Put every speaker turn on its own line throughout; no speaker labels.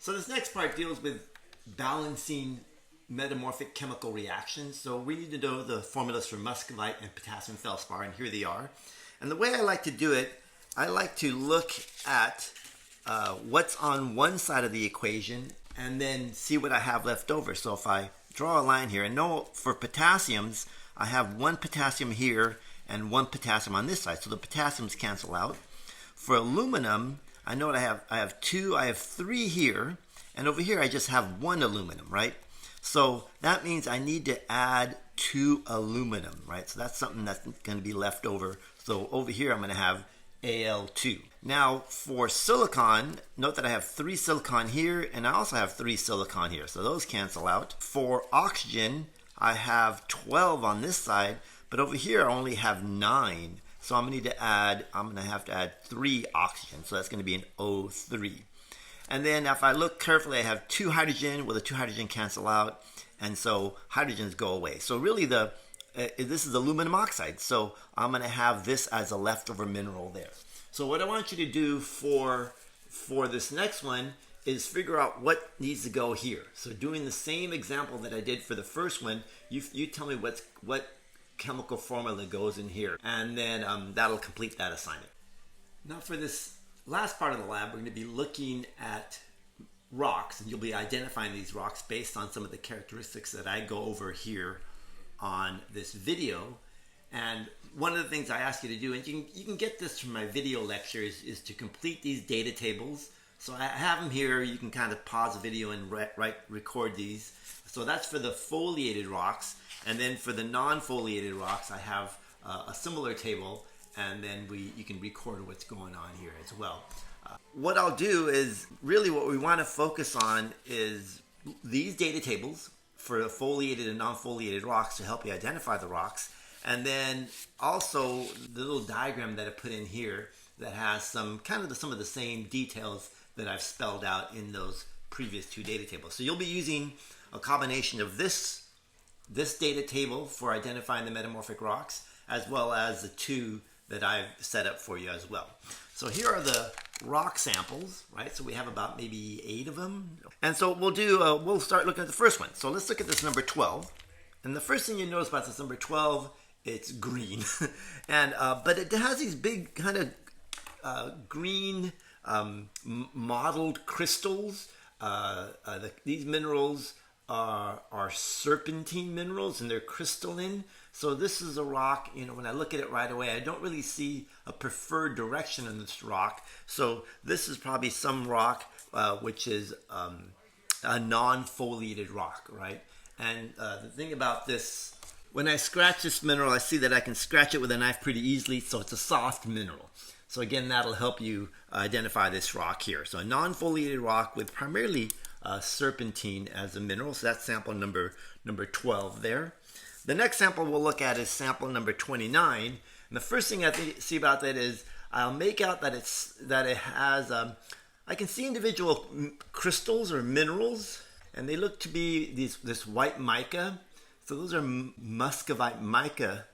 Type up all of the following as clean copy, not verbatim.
So this next part deals with balancing metamorphic chemical reactions. So we need to know the formulas for muscovite and potassium feldspar, and here they are. And the way I like to do it, I like to look at what's on one side of the equation and then see what I have left over. So if I draw a line here, and know for potassiums, I have one potassium here and one potassium on this side, so the potassiums cancel out. For aluminum, I know what I have three here, and over here I just have one aluminum, right? So that means I need to add 2 aluminum, right? So that's something that's going to be left over. So over here I'm going to have Al2. Now for silicon, note that I have 3 silicon here, and I also have 3 silicon here, so those cancel out. For oxygen, I have 12 on this side, but over here I only have 9. So I'm going to have to add 3 oxygen, so that's going to be an O3. And then if I look carefully, I have 2 hydrogen, well the 2 hydrogen cancel out, and so hydrogens go away. So really this is aluminum oxide, so I'm going to have this as a leftover mineral there. So what I want you to do for this next one is figure out what needs to go here. So doing the same example that I did for the first one, you tell me what chemical formula goes in here, and then that'll complete that assignment. Now for this last part of the lab, we're going to be looking at rocks, and you'll be identifying these rocks based on some of the characteristics that I go over here on this video. And one of the things I ask you to do, and you can get this from my video lectures, is to complete these data tables. So I have them here. You can kind of pause the video and record these. So that's for the foliated rocks, and then for the non-foliated rocks I have a similar table, and then you can record what's going on here as well. What I'll do is, really what we want to focus on is these data tables for the foliated and non-foliated rocks to help you identify the rocks, and then also the little diagram that I put in here that has some of the same details that I've spelled out in those previous 2 data tables. So you'll be using a combination of this data table for identifying the metamorphic rocks, as well as the 2 that I've set up for you as well. So here are the rock samples, right? So we have about maybe 8 of them. And so we'll start looking at the first one. So let's look at this number 12. And the first thing you notice about this number 12, it's green. And but it has these big kind of green mottled crystals. These minerals are serpentine minerals, and they're crystalline. So this is a rock, when I look at it right away, I don't really see a preferred direction in this rock. So this is probably some rock which is a non-foliated rock, right? And the thing about this, when I scratch this mineral, I see that I can scratch it with a knife pretty easily, so it's a soft mineral. So again, that'll help you identify this rock here. So a non-foliated rock with primarily serpentine as a mineral. So that's sample number 12 there. The next sample we'll look at is sample number 29. And the first thing I see about that is I'll make out that it has I can see individual crystals or minerals, and they look to be this white mica. So those are muscovite mica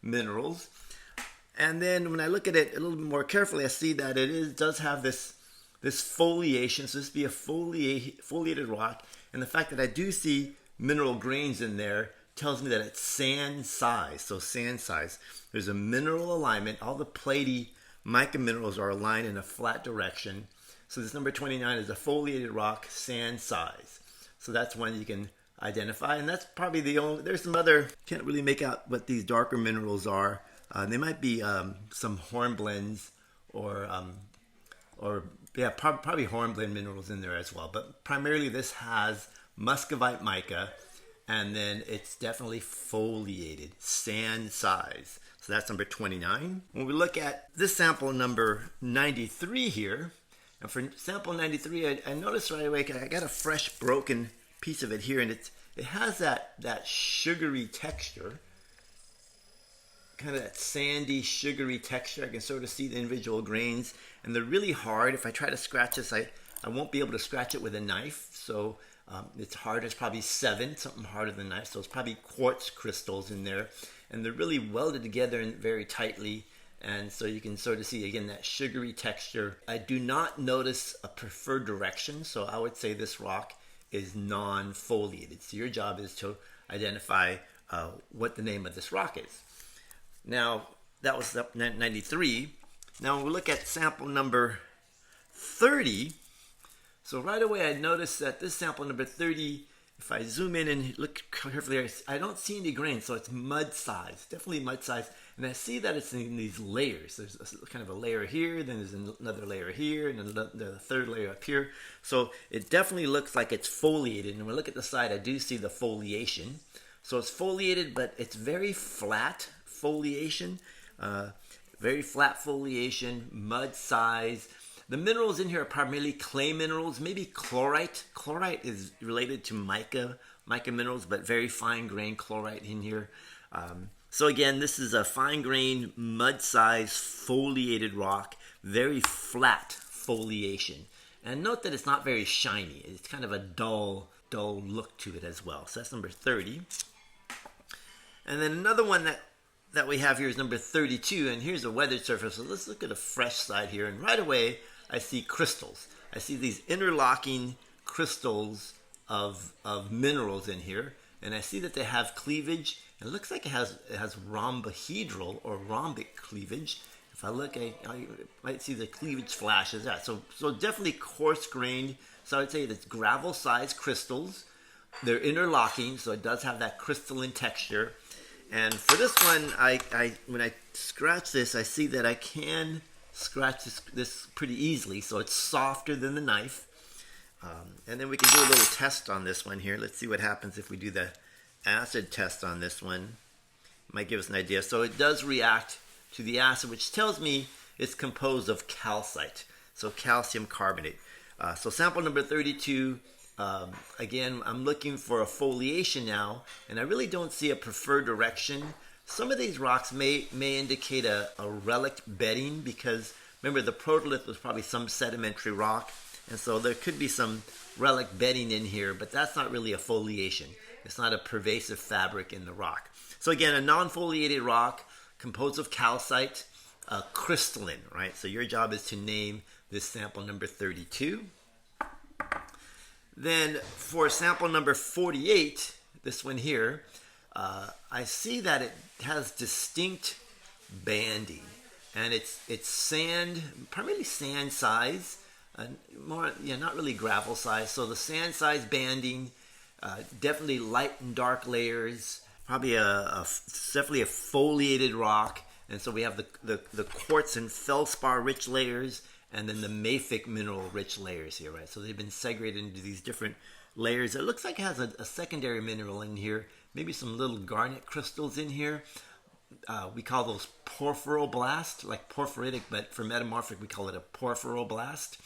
minerals. And then when I look at it a little bit more carefully, I see that it does have this foliation. So this would be a foliated rock. And the fact that I do see mineral grains in there tells me that it's sand size. So sand size. There's a mineral alignment. All the platy mica minerals are aligned in a flat direction. So this number 29 is a foliated rock, sand size. So that's one you can identify. And that's probably the only, there's some other, can't really make out what these darker minerals are. They might be some hornblends probably hornblende minerals in there as well. But primarily this has muscovite mica, and then it's definitely foliated, sand size. So that's number 29. When we look at this sample number 93 here, and for sample 93, I noticed right away, I got a fresh broken piece of it here, and it has that sugary texture, kind of that sandy, sugary texture. I can sort of see the individual grains, and they're really hard. If I try to scratch this, I won't be able to scratch it with a knife, so it's hard. It's probably 7, something harder than a knife, so it's probably quartz crystals in there, and they're really welded together and very tightly, And so you can sort of see again that sugary texture. I do not notice a preferred direction, so I would say this rock is non-foliated. So your job is to identify what the name of this rock is. Now, that was 93. Now when we look at sample number 30, so right away I noticed that this sample number 30, if I zoom in and look carefully, I don't see any grain, so it's mud size, definitely mud size. And I see that it's in these layers. There's kind of a layer here, then there's another layer here, and the third layer up here. So it definitely looks like it's foliated. And when I look at the side, I do see the foliation. So it's foliated, but it's very flat foliation. Very flat foliation, mud size. The minerals in here are primarily clay minerals, maybe chlorite. Chlorite is related to mica minerals, but very fine grain chlorite in here. So again, this is a fine grain, mud size, foliated rock, very flat foliation. And note that it's not very shiny. It's kind of a dull look to it as well. So that's number 30. And then another one that we have here is number 32, and here's a weathered surface. So let's look at a fresh side here, and right away I see crystals. I see these interlocking crystals of minerals in here, and I see that they have cleavage. It looks like it has rhombohedral or rhombic cleavage. If I look, I might see the cleavage flashes out. So definitely coarse grained. So I would say it's gravel-sized crystals. They're interlocking, so it does have that crystalline texture. And for this one, when I scratch this, I see that I can scratch this pretty easily. So it's softer than the knife. And then we can do a little test on this one here. Let's see what happens if we do the acid test on this one. Might give us an idea. So it does react to the acid, which tells me it's composed of calcite, so calcium carbonate. So sample number 32, again, I'm looking for a foliation now, and I really don't see a preferred direction. Some of these rocks may indicate a relic bedding, because remember the protolith was probably some sedimentary rock, and so there could be some relic bedding in here, but that's not really a foliation. It's not a pervasive fabric in the rock. So again, a non-foliated rock composed of calcite, crystalline, right? So your job is to name this sample number 32. Then for sample number 48, this one here, I see that it has distinct banding, and it's sand, primarily sand size, not really gravel size. So the sand size banding, definitely light and dark layers, probably definitely a foliated rock. And so we have the quartz and feldspar rich layers, and then the mafic mineral rich layers here, right? So they've been segregated into these different layers. It looks like it has a secondary mineral in here, maybe some little garnet crystals in here. We call those porphyroblasts, like porphyritic, but for metamorphic we call it a porphyroblast,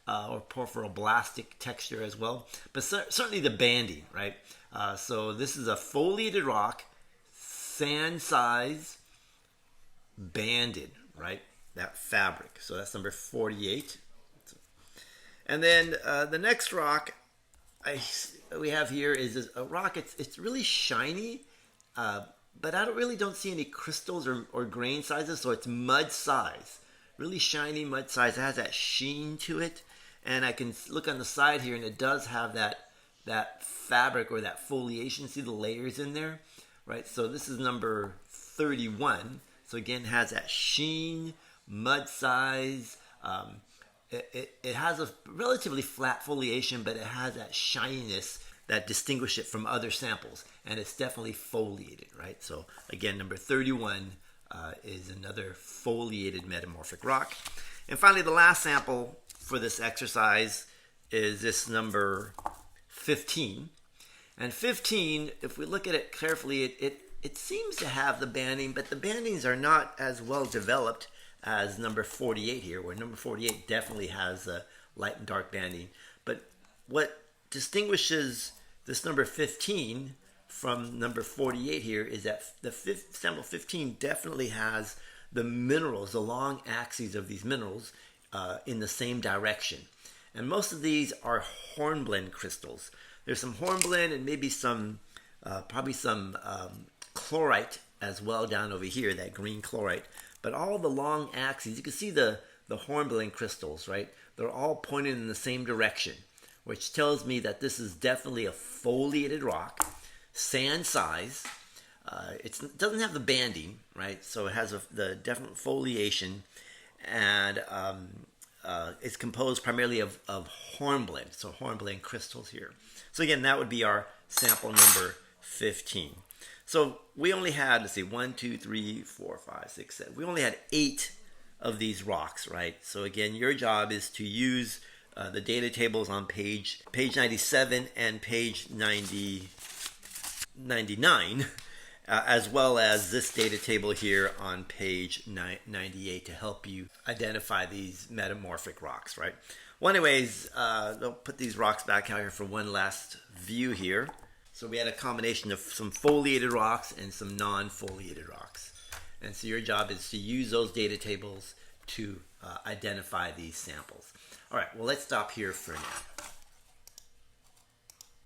or porphyroblastic texture as well. But certainly the banding, right? So this is a foliated rock, sand size, banded, right? That fabric. So that's number 48. And then the next rock we have here is a rock. It's really shiny, but I don't see any crystals or grain sizes. So it's mud size, really shiny mud size. It has that sheen to it, and I can look on the side here, and it does have that fabric or that foliation. See the layers in there, right? So this is number 31. So again, it has that sheen, mud size. It has a relatively flat foliation, but it has that shininess that distinguishes it from other samples, and it's definitely foliated, right? So again, number 31 is another foliated metamorphic rock. And finally, the last sample for this exercise is this number 15. And 15, if we look at it carefully, it seems to have the banding, but the bandings are not as well developed as number 48 here, where number 48 definitely has a light and dark banding. But what distinguishes this number 15 from number 48 here is that the sample 15 definitely has the minerals, the long axes of these minerals in the same direction. And most of these are hornblende crystals. There's some hornblende and maybe some, probably some chlorite as well down over here, that green chlorite. but all the long axes, you can see the hornblende crystals, right? They're all pointed in the same direction, which tells me that this is definitely a foliated rock, sand size. It doesn't have the banding, right? So it has the definite foliation, and it's composed primarily of hornblende, so hornblende crystals here. So again, that would be our sample number 15. So we only had, let's see, 1, 2, 3, 4, 5, 6, 7. We only had 8 of these rocks, right? So again, your job is to use the data tables on page 97 and page 99, as well as this data table here on page 98 to help you identify these metamorphic rocks, right? Well, anyways, I'll put these rocks back out here for one last view here. So we had a combination of some foliated rocks and some non-foliated rocks. And so your job is to use those data tables to identify these samples. All right, well, let's stop here for now.